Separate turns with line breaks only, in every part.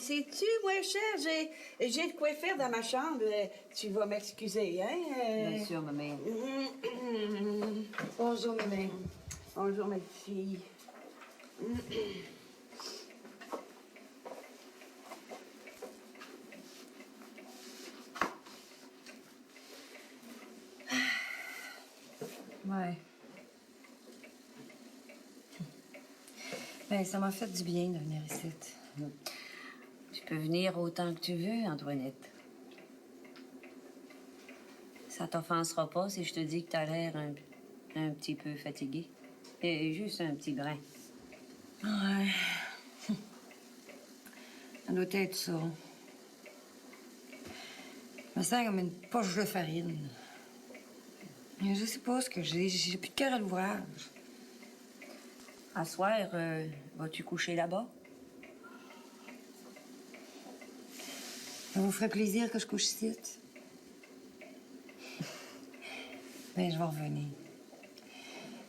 sais-tu, moi, cher, j'ai de quoi faire dans ma chambre. Tu vas m'excuser, hein?
Bien sûr, ma mère.
Bonjour, ma mère. Bonjour, ma petite fille.
Ouais. Ben, ça m'a fait du bien de venir ici. Tu peux venir autant que tu veux, Antoinette. Ça t'offensera pas si je te dis que t'as l'air un petit peu fatiguée. Et juste un petit brin.
Ouais. Ça doit être ça. Je me sens comme une poche de farine. Mais je sais pas ce que j'ai plus de cœur à l'ouvrage.
À soir, vas-tu coucher là-bas?
Ça vous ferait plaisir que je couche ici? Ben, je vais revenir.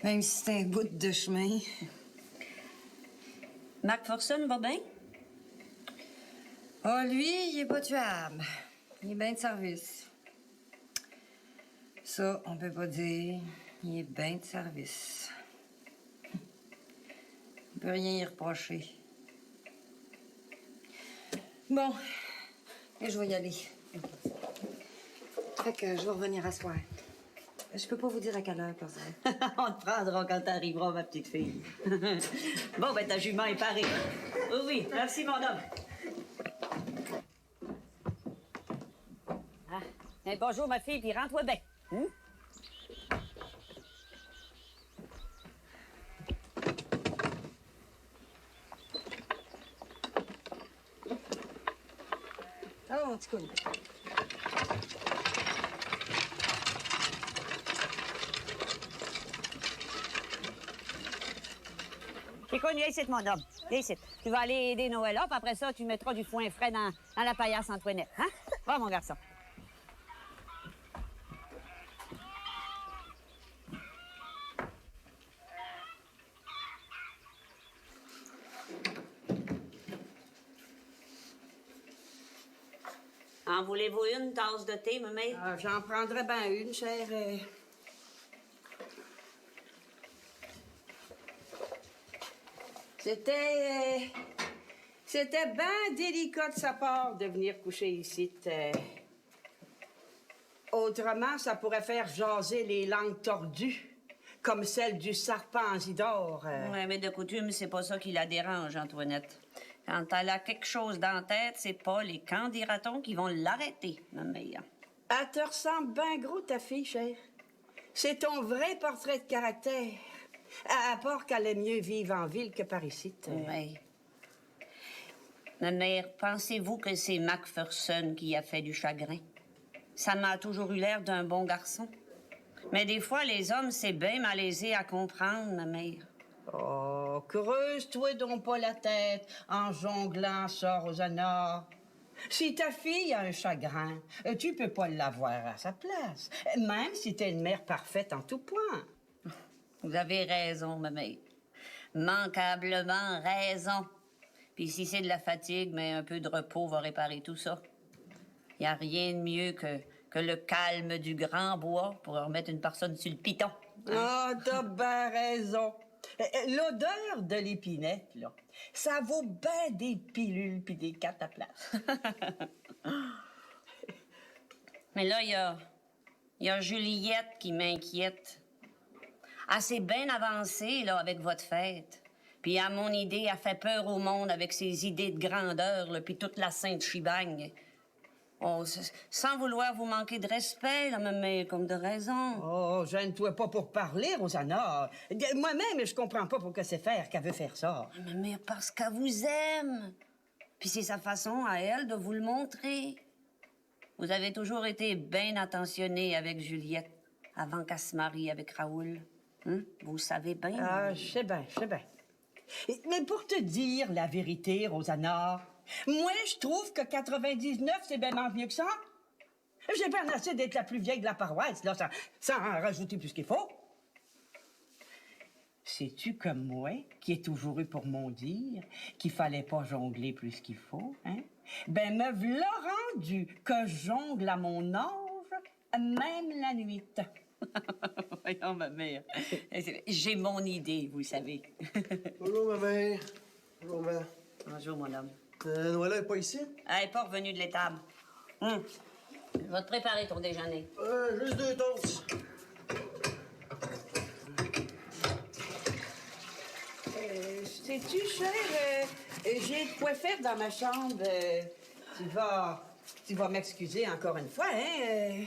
Même si c'est un bout de chemin.
Macpherson va bien?
Oh, lui, il est pas tuable. Il est bien de service. Ça, on peut pas dire. Il est bien de service. On peut rien y reprocher. Bon, et je vais y aller. Fait que je vais revenir à soir. Je peux pas vous dire à quelle heure, parce que...
On te prendra quand t'arriveras, ma petite fille. Bon, ben, ta jument est parée. Oui, oui, merci, mon homme. Ah, ben, bonjour, ma fille, puis rentre-toi bien.
Oh, mon petit coup.
T'es connu, ici, mon homme. Viens ici. Tu vas aller aider Noël, puis après ça, tu mettras du foin frais dans la paillasse Antoinette. Hein? Va, mon garçon. En voulez-vous une tasse de thé, ma mère?
Ah, j'en prendrais bien une, chère. C'était bien délicat de sa part de venir coucher ici. Autrement, ça pourrait faire jaser les langues tordues, comme celle du serpent Isidore.
Oui, mais de coutume, c'est pas ça qui la dérange, Antoinette. Quand elle a quelque chose dans la tête, c'est pas les candidatons qui vont l'arrêter, ma mère.
Elle te ressemble bien gros, ta fille, chère. C'est ton vrai portrait de caractère. À part qu'elle aime mieux vivre en ville que par ici.
Oui. Ma mère, pensez-vous que c'est Macpherson qui a fait du chagrin? Ça m'a toujours eu l'air d'un bon garçon. Mais des fois, les hommes, c'est bien malaisé à comprendre, ma mère.
Oh, creuse-toi donc pas la tête en jonglant ça, Rosanna. Si ta fille a un chagrin, tu peux pas l'avoir à sa place, même si t'es une mère parfaite en tout point.
Vous avez raison, ma mère. Manquablement raison. Puis si c'est de la fatigue, mais un peu de repos va réparer tout ça. Il n'y a rien de mieux que le calme du grand bois pour remettre une personne sur le piton.
Ah, t'as bien raison. L'odeur de l'épinette, là, ça vaut bien des pilules puis des cataplasmes.
Mais là, il y a Juliette qui m'inquiète. Assez bien avancée, là, avec votre fête. Puis à mon idée, elle fait peur au monde avec ses idées de grandeur, là, puis toute la sainte chibagne. Oh, sans vouloir vous manquer de respect, là, mais comme de raison.
Oh, gêne-toi pas pour parler, Rosanna. Moi-même, je comprends pas pour que c'est faire qu'elle veut faire ça.
Mais parce qu'elle vous aime. Puis c'est sa façon à elle de vous le montrer. Vous avez toujours été bien attentionné avec Juliette avant qu'elle se marie avec Raoul. Vous savez bien.
Ah, je sais bien, je sais bien. Mais pour te dire la vérité, Rosanna, moi, je trouve que 99, c'est bien mieux que ça. J'ai bien assez d'être la plus vieille de la paroisse, là, sans en rajouter plus qu'il faut. Sais-tu comme moi, qui ai toujours eu pour mon dire qu'il fallait pas jongler plus qu'il faut, hein? Ben, me v'là rendu que je jongle à mon âge, même la nuit.
Voyons, ma mère. J'ai mon idée, vous savez.
Bonjour, ma mère. Bonjour, maman.
Bonjour, mon homme.
Noëlla est pas ici?
Elle n'est pas revenue de l'étable. Je vais te préparer ton déjeuner.
Juste 2 toasts.
Sais-tu, cher, j'ai de quoi faire dans ma chambre. Tu vas m'excuser encore une fois, hein?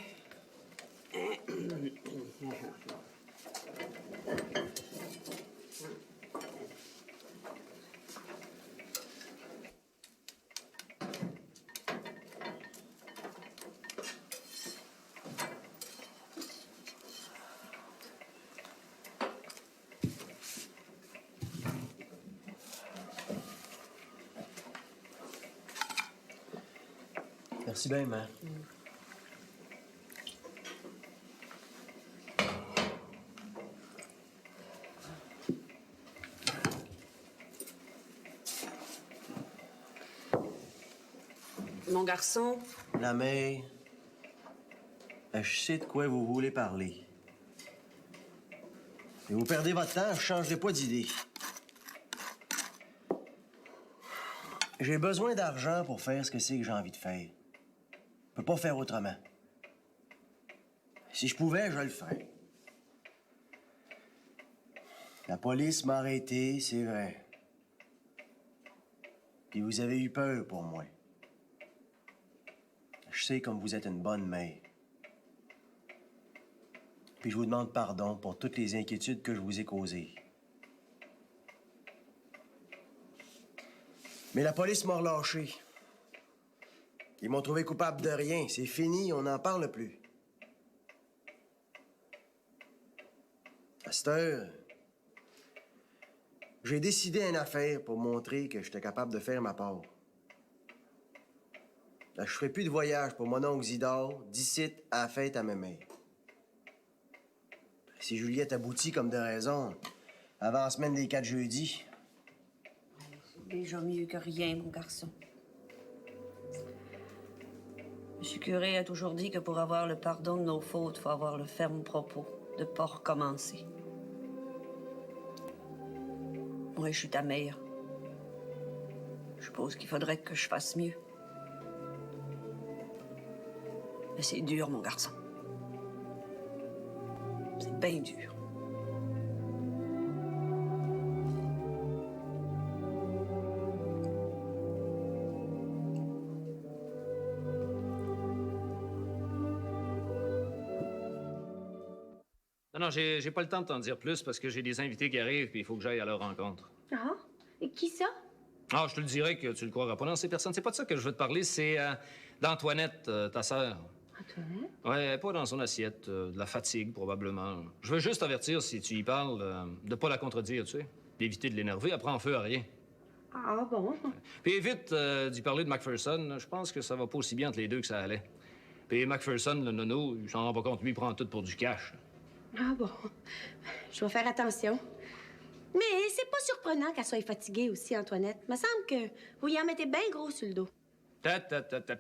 Merci bien, mère.
Mon garçon,
La mère, je sais de quoi vous voulez parler. Et vous perdez votre temps, je changerai pas d'idée. J'ai besoin d'argent pour faire ce que c'est que j'ai envie de faire. Je peux pas faire autrement. Si je pouvais, je le ferais. La police m'a arrêté, c'est vrai. Puis vous avez eu peur pour moi. Je sais comme vous êtes une bonne mère. Puis je vous demande pardon pour toutes les inquiétudes que je vous ai causées. Mais la police m'a relâché. Ils m'ont trouvé coupable de rien. C'est fini, on n'en parle plus. À cette heure, j'ai décidé une affaire pour montrer que j'étais capable de faire ma part. Je ferai plus de voyage pour mon oncle Zidore, d'ici à la fête à ma mère. Si Juliette aboutit comme de raison, avant la semaine des 4 jeudis,
c'est déjà mieux que rien, mon garçon. Monsieur Curé a toujours dit que pour avoir le pardon de nos fautes, il faut avoir le ferme propos de ne pas recommencer. Moi, je suis ta mère. Je suppose qu'il faudrait que je fasse mieux. Mais c'est dur, mon garçon. C'est bien dur.
Non, j'ai pas le temps de t'en dire plus parce que j'ai des invités qui arrivent puis il faut que j'aille à leur rencontre.
Ah? Et qui ça?
Ah, je te le dirais que tu le croiras pas. Non, ces personnes, c'est pas de ça que je veux te parler, c'est d'Antoinette, ta sœur.
Antoinette?
Ouais, elle est pas dans son assiette, de la fatigue probablement. Je veux juste t'avertir si tu y parles de pas la contredire, tu sais, d'éviter de l'énerver, elle prend feu à rien.
Ah bon?
Puis évite d'y parler de Macpherson, je pense que ça va pas aussi bien entre les deux que ça allait. Puis Macpherson, le nono, il s'en rend pas compte, lui, il prend tout pour du cash.
Ah bon. Je vais faire attention. Mais c'est pas surprenant qu'elle soit fatiguée aussi, Antoinette. Me semble que vous y en mettez bien gros sur le dos.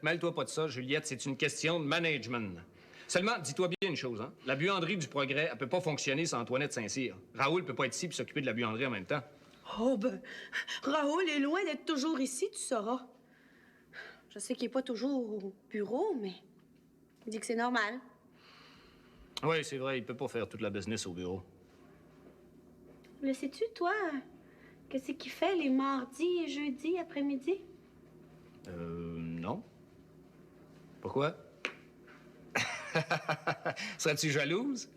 Mêle-toi pas de ça, Juliette, c'est une question de management. Seulement, dis-toi bien une chose, hein. La buanderie du Progrès, elle peut pas fonctionner sans Antoinette Saint-Cyr. Raoul peut pas être ici puis s'occuper de la buanderie en même temps.
Oh ben, Raoul est loin d'être toujours ici, tu sauras. Je sais qu'il est pas toujours au bureau, mais il dit que c'est normal.
Oui, c'est vrai, il peut pas faire toute la business au bureau.
Le sais-tu, toi, qu'est-ce qu'il fait les mardis et jeudis après-midi?
Non. Pourquoi? Serais-tu jalouse?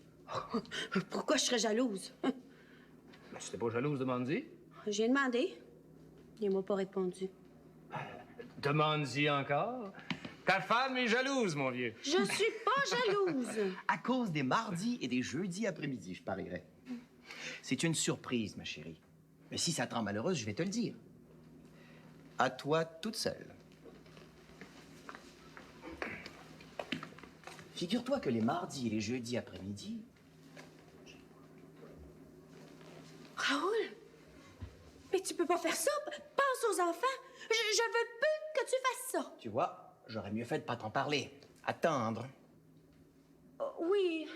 Pourquoi je serais jalouse?
Ben, tu t'es pas jalouse, demande-y.
J'ai demandé. Il m'a pas répondu.
Demande-y encore. Ta femme est jalouse, mon vieux.
Je suis pas jalouse.
À cause des mardis et des jeudis après-midi, je parierais. C'est une surprise, ma chérie. Mais si ça te rend malheureuse, je vais te le dire. À toi toute seule. Figure-toi que les mardis et les jeudis après-midi,
Mais tu peux pas faire ça. Pense aux enfants. Je veux plus que tu fasses ça.
Tu vois, j'aurais mieux fait de pas t'en parler. Attendre.
Oui.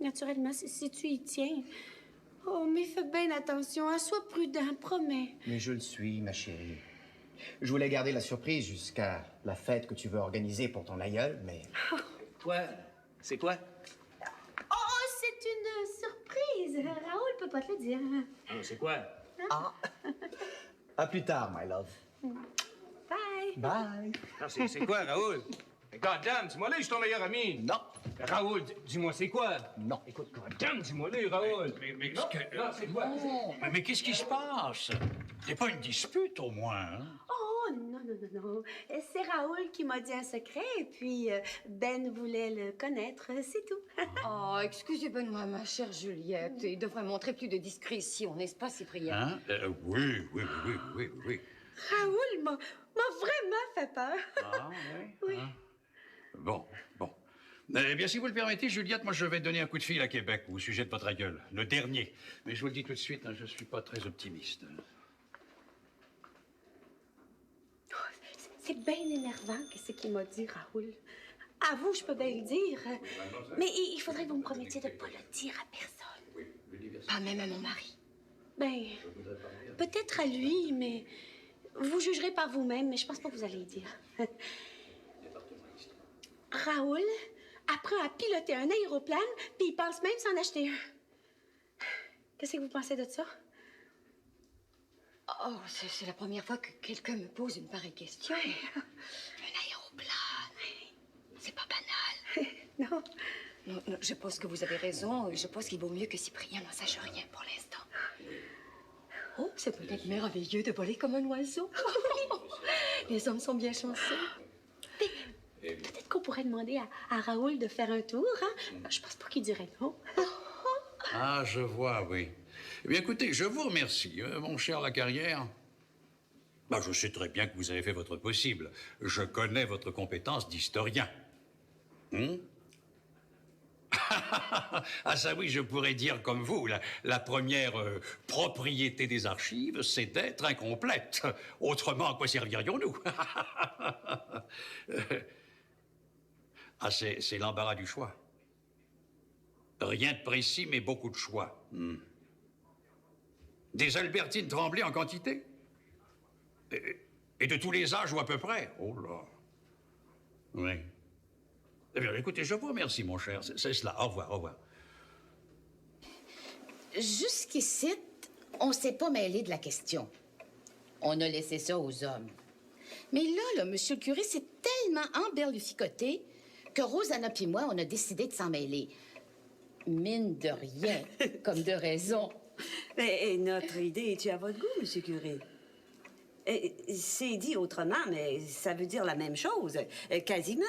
Naturellement, si tu y tiens. Oh, mais fais bien attention. Hein. Sois prudent, promets.
Mais je le suis, ma chérie. Je voulais garder la surprise jusqu'à la fête que tu veux organiser pour ton aïeul, mais...
Toi, c'est quoi?
Oh, c'est une surprise. Raoul peut pas te le dire.
C'est quoi?
À plus tard, my love.
Bye.
Bye.
Non, c'est quoi, Raoul? Goddamn, dis-moi là, je suis ton meilleur ami.
Non.
Raoul, dis-moi, c'est quoi?
Non.
Écoute, goddamn, dis-moi là, Raoul.
Mais
non, non, c'est quoi?
Mais qu'est-ce qui se passe? C'est pas une dispute, au moins, hein?
Oh, non. C'est Raoul qui m'a dit un secret, et puis Ben voulait le connaître, c'est tout.
Oh, excusez-moi, ma chère Juliette. Il devrait montrer plus de discrétion, n'est-ce pas, Cyprien?
Hein? Oui.
Raoul m'a vraiment fait peur.
Ah, oui?
Oui.
Hein? Bon. Eh bien, si vous le permettez, Juliette, moi, je vais donner un coup de fil à Québec au sujet de votre aïeul. Le dernier. Mais je vous le dis tout de suite, hein, je suis pas très optimiste.
C'est bien énervant, qu'est-ce qu'il m'a dit, Raoul. À vous, je peux bien le dire. Mais il faudrait que vous me promettiez de ne pas le dire à personne.
Pas même à mon mari.
Ben, peut-être à lui, mais vous jugerez par vous-même, mais je pense pas que vous allez le dire. Raoul apprend à piloter un aéroplane, puis il pense même s'en acheter un. Qu'est-ce que vous pensez de ça?
Oh, c'est la première fois que quelqu'un me pose une pareille question. Un aéroplane, c'est pas banal.
Non.
Non, je pense que vous avez raison. Je pense qu'il vaut mieux que Cyprien n'en sache rien pour l'instant. Oh, c'est peut-être merveilleux de voler comme un oiseau. Les hommes sont bien chanceux.
Peut-être qu'on pourrait demander à Raoul de faire un tour, hein? Je pense pas qu'il dirait non.
Ah, je vois, oui. Eh bien, écoutez, je vous remercie, mon cher Lacarrière. Ben, je sais très bien que vous avez fait votre possible. Je connais votre compétence d'historien. Ah ça oui, je pourrais dire comme vous, la première propriété des archives, c'est d'être incomplète. Autrement, à quoi servirions-nous? Ah, c'est l'embarras du choix. Rien de précis, mais beaucoup de choix. Des Albertines Tremblay en quantité. Et de tous les âges ou à peu près. Oh là. Oui. Eh bien, écoutez, je vous remercie, mon cher. C'est cela. Au revoir.
Jusqu'ici, on s'est pas mêlé de la question. On a laissé ça aux hommes. Mais là, monsieur le curé s'est tellement emberluficoté que Rosanna puis moi, on a décidé de s'en mêler. Mine de rien, comme de raison.
Et notre idée est-tu à votre goût, monsieur curé? C'est dit autrement, mais ça veut dire la même chose, quasiment.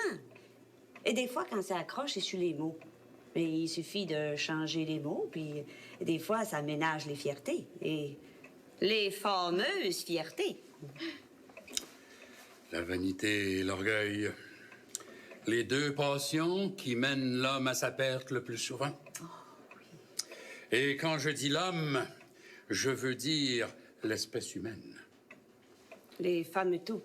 Et des fois, quand ça accroche, c'est sur les mots. Mais il suffit de changer les mots, puis des fois, ça ménage les fiertés. Et les fameuses fiertés.
La vanité et l'orgueil. Les deux passions qui mènent l'homme à sa perte le plus souvent.
Oh, oui.
Et quand je dis l'homme, je veux dire l'espèce humaine.
Les femmes et tout.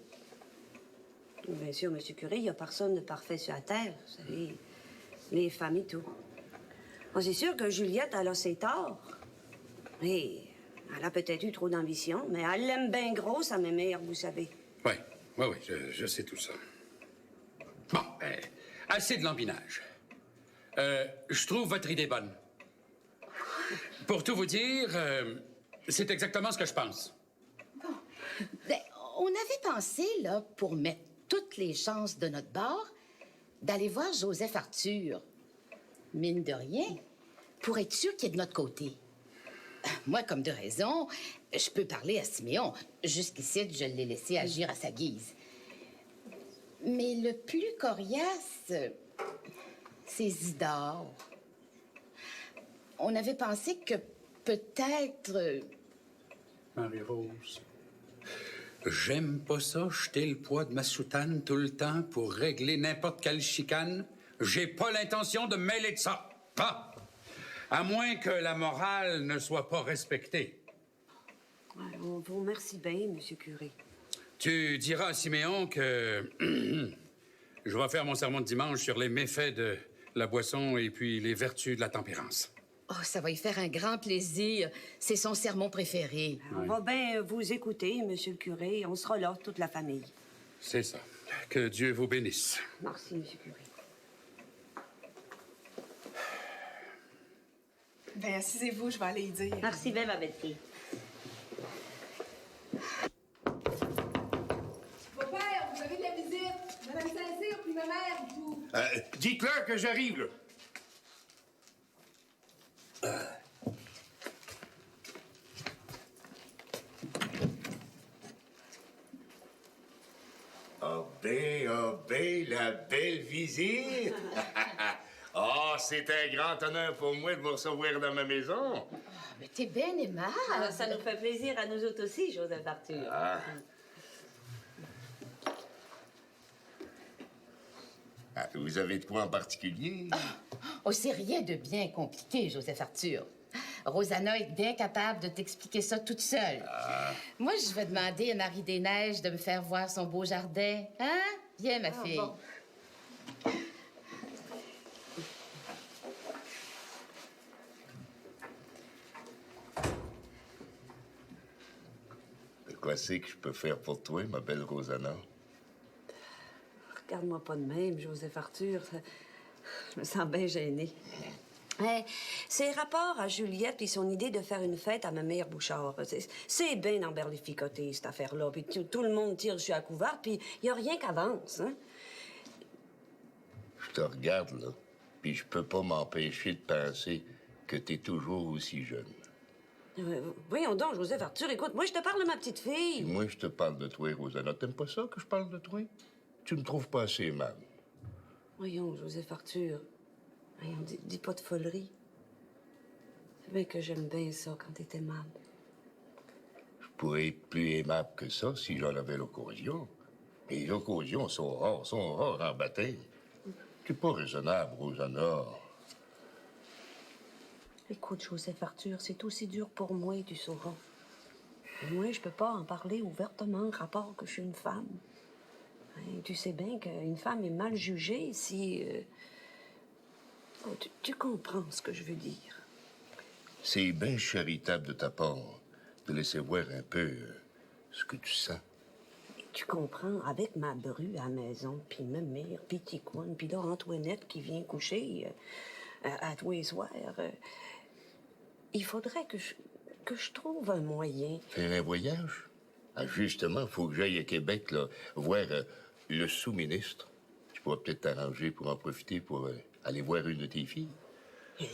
Bien sûr, monsieur curé, il n'y a personne de parfait sur la terre. Vous savez, les femmes et tout. Bon, c'est sûr que Juliette, elle a ses torts. Et elle a peut-être eu trop d'ambition, mais elle l'aime bien gros, sa mémère, vous savez.
Oui, je sais tout ça. Bon, assez de lambinage. Je trouve votre idée bonne. Pour tout vous dire, c'est exactement ce que je pense.
Ben, on avait pensé, là, pour mettre toutes les chances de notre bord, d'aller voir Joseph Arthur. Mine de rien, pour être sûr qu'il est de notre côté. Moi, comme de raison, je peux parler à Siméon. Jusqu'ici, je l'ai laissé agir à sa guise. Mais le plus coriace, c'est Isidore. On avait pensé que peut-être...
Marie-Rose, j'aime pas ça, jeter le poids de ma soutane tout le temps pour régler n'importe quelle chicane. J'ai pas l'intention de me mêler de ça. Pas. À moins que la morale ne soit pas respectée.
Ouais, vous remercie bien, Monsieur Curé.
Tu diras à Siméon que je vais faire mon sermon de dimanche sur les méfaits de la boisson et puis les vertus de la tempérance.
Oh, ça va y faire un grand plaisir. C'est son sermon préféré.
On va bien vous écouter, Monsieur le Curé. On sera là, toute la famille.
C'est ça. Que Dieu vous bénisse.
Merci, Monsieur Curé.
Ben, assisez-vous, je vais aller y dire.
Merci bien, ma belle fille.
Beau-père, vous avez de la visite. Madame Saint-Cyr, puis ma mère, tout.
Dites-leur que j'arrive, là. Oh ben, la belle visite! Oh, c'est un grand honneur pour moi de vous recevoir dans ma maison.
Mais t'es bien aimable.
Alors, ça nous fait plaisir à nous autres aussi, Joseph Arthur.
Ah. Ah, vous avez de quoi en particulier?
Oh, c'est rien de bien compliqué, Joseph Arthur. Rosanna est bien capable de t'expliquer ça toute seule. Moi, je vais demander à Marie des Neiges de me faire voir son beau jardin. Hein? Viens, ma fille.
Bon.
Quoi c'est que je peux faire pour toi, ma belle Rosanna?
Regarde-moi pas de même, Joseph Arthur. Je me sens bien gênée. Hey, ses rapports à Juliette et son idée de faire une fête à ma mère Bouchard, c'est bien emberlificoté, cette affaire-là. Puis tout le monde tire sur la couvert, puis il n'y a rien qu'avance, hein?
Je te regarde, là, puis je peux pas m'empêcher de penser que t'es toujours aussi jeune.
Voyons donc, Joseph Arthur, écoute, moi, je te parle de ma petite
Puis
fille.
moi, je te parle de toi, Rosanna. T'aimes pas ça que je parle de toi? Tu me trouves pas assez aimable.
Voyons, Joseph Arthur. Voyons, dis pas de folerie. C'est bien que j'aime bien ça quand t'es aimable.
Je pourrais être plus aimable que ça si j'en avais l'occasion. Mais les occasions sont rares en bataille. Tu es pas raisonnable, Rosanna.
Écoute, Joseph Arthur, c'est aussi dur pour moi, tu sauras. Moi, je peux pas en parler ouvertement, rapport que je suis une femme. Hein, tu sais bien qu'une femme est mal jugée si... Oh, tu comprends ce que je veux dire.
C'est bien charitable de ta part de laisser voir un peu ce que tu sens.
Et tu comprends, avec ma bru à la maison, puis ma mère, puis Ticoune, puis là, Antoinette qui vient coucher à tous les soirs, il faudrait que je trouve un moyen.
Faire un voyage? Ah, justement, il faut que j'aille à Québec, là, voir le sous-ministre. Tu pourras peut-être t'arranger pour en profiter pour aller voir une de tes filles.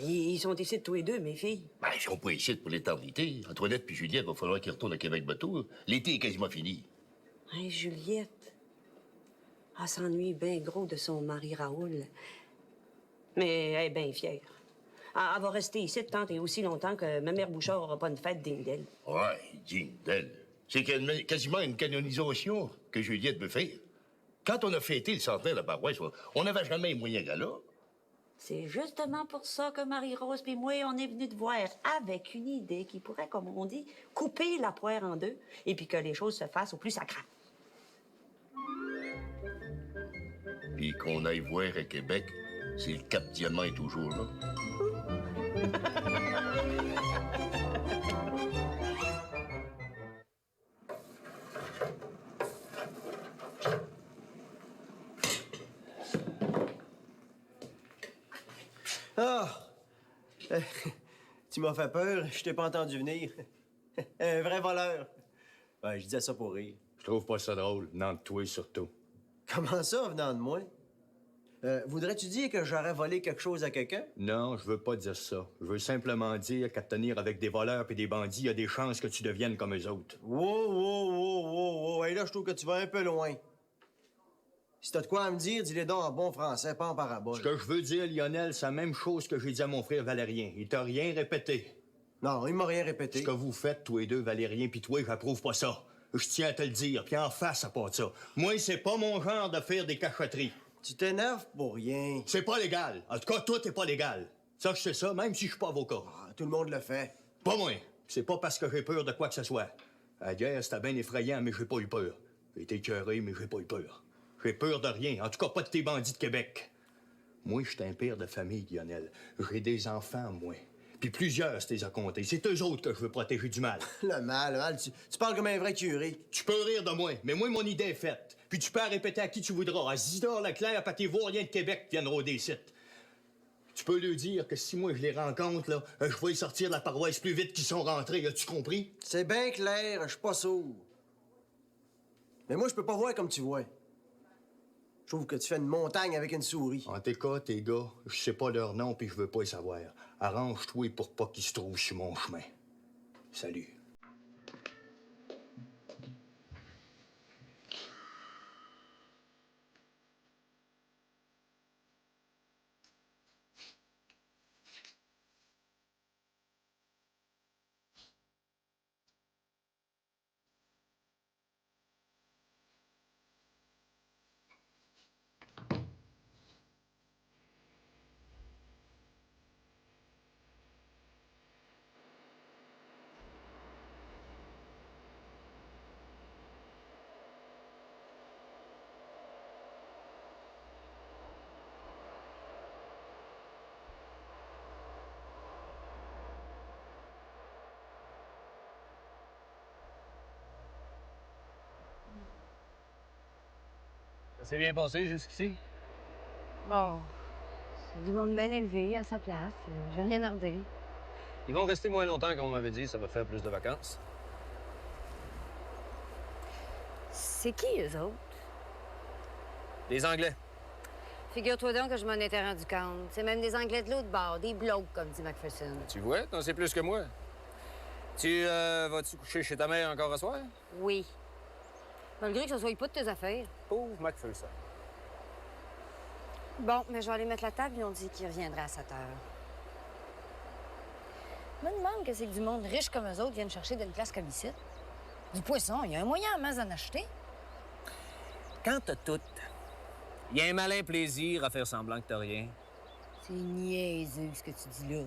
Ils sont ici tous les deux, mes filles.
Ben, ils sont pas ici pour l'éternité. Antoinette puis Juliette, il va falloir qu'ils retournent à Québec bateau. L'été est quasiment fini.
Hein, Juliette, elle s'ennuie bien gros de son mari Raoul. Mais elle est bien fière. Elle va rester ici tant et aussi longtemps que ma mère Bouchard n'aura pas une fête digne d'elle.
Ouais, digne d'elle. C'est quasiment une canonisation que Juliette veut faire. Quand on a fêté le centenaire de la paroisse, on n'avait jamais un moyen gala.
C'est justement pour ça que Marie-Rose et moi, on est venus te voir avec une idée qui pourrait, comme on dit, couper la poire en deux et puis que les choses se fassent au plus sacré.
Puis qu'on aille voir à Québec si le Cap Diamant est toujours là.
Ah! Tu m'as fait peur, je t'ai pas entendu venir. Un vrai voleur. Ouais, je disais ça pour rire.
Je trouve pas ça drôle, venant de toi surtout.
Comment ça, venant de moi? Voudrais-tu dire que j'aurais volé quelque chose à quelqu'un?
Non, je veux pas dire ça. Je veux simplement dire qu'à te tenir avec des voleurs et des bandits, il y a des chances que tu deviennes comme eux autres.
Wow! Hey, là, je trouve que tu vas un peu loin. Si t'as de quoi à me dire, dis-le donc en bon français, pas en parabole.
Ce que je veux dire, Lionel, c'est la même chose que j'ai dit à mon frère Valérien. Il t'a rien répété.
Non, il m'a rien répété.
Ce que vous faites, tous les deux, Valérien puis toi, j'approuve pas ça. Je tiens à te le dire, puis en face à part ça. Moi, c'est pas mon genre de faire des cachotteries.
Tu t'énerves pour rien.
C'est pas légal. En tout cas, toi, t'es pas légal. Ça, je sais ça, même si je suis pas avocat.
Ah, tout le monde le fait.
Pas moi. C'est pas parce que j'ai peur de quoi que ce soit.
La guerre, c'était bien effrayant, mais j'ai pas eu peur. J'ai été écœuré, mais j'ai pas eu peur. J'ai peur de rien, en tout cas pas de tes bandits de Québec. Moi, je suis un père de famille, Lionel. J'ai des enfants, moi. Puis plusieurs, c'est à compter. C'est eux autres que je veux protéger du mal.
Le mal, tu parles comme un vrai curé.
Tu peux rire de moi, mais moi, mon idée est faite. Puis tu peux la répéter à qui tu voudras. À Zidore Leclerc, à tes vauriens de Québec qui viennent rôder ici. Tu peux lui dire que si moi je les rencontre, là, je vais les sortir de la paroisse plus vite qu'ils sont rentrés. As-tu compris?
C'est bien clair, je suis pas sourd. Mais moi, je peux pas voir comme tu vois. Je trouve que tu fais une montagne avec une souris.
En tes cas, tes gars, je sais pas leur nom puis je veux pas les savoir. Arrange-toi pour pas qu'ils se trouvent sur mon chemin. Salut.
Ça s'est bien passé jusqu'ici?
Bon, c'est du monde bien élevé à sa place. J'ai rien à redire.
Ils vont rester moins longtemps qu'on m'avait dit, ça va faire plus de vacances.
C'est qui, eux autres?
Les Anglais.
Figure-toi donc que je m'en étais rendu compte. C'est même des Anglais de l'autre bord, des blocs, comme dit Macpherson.
Tu vois, t'en sais plus que moi. Tu vas-tu coucher chez ta mère encore à soir?
Oui. Malgré que ce soit pas de tes affaires.
Pauvre Macpherson.
Bon, mais je vais aller mettre la table. Ils ont dit qu'ils reviendraient à 7 heures. Je me demande que c'est que du monde riche comme eux autres viennent chercher d'une place comme ici. Du poisson, il y a un moyen à masse d'en acheter.
Quand t'as tout, il y a un malin plaisir à faire semblant que t'as rien.
C'est niaiseux, ce que tu dis là.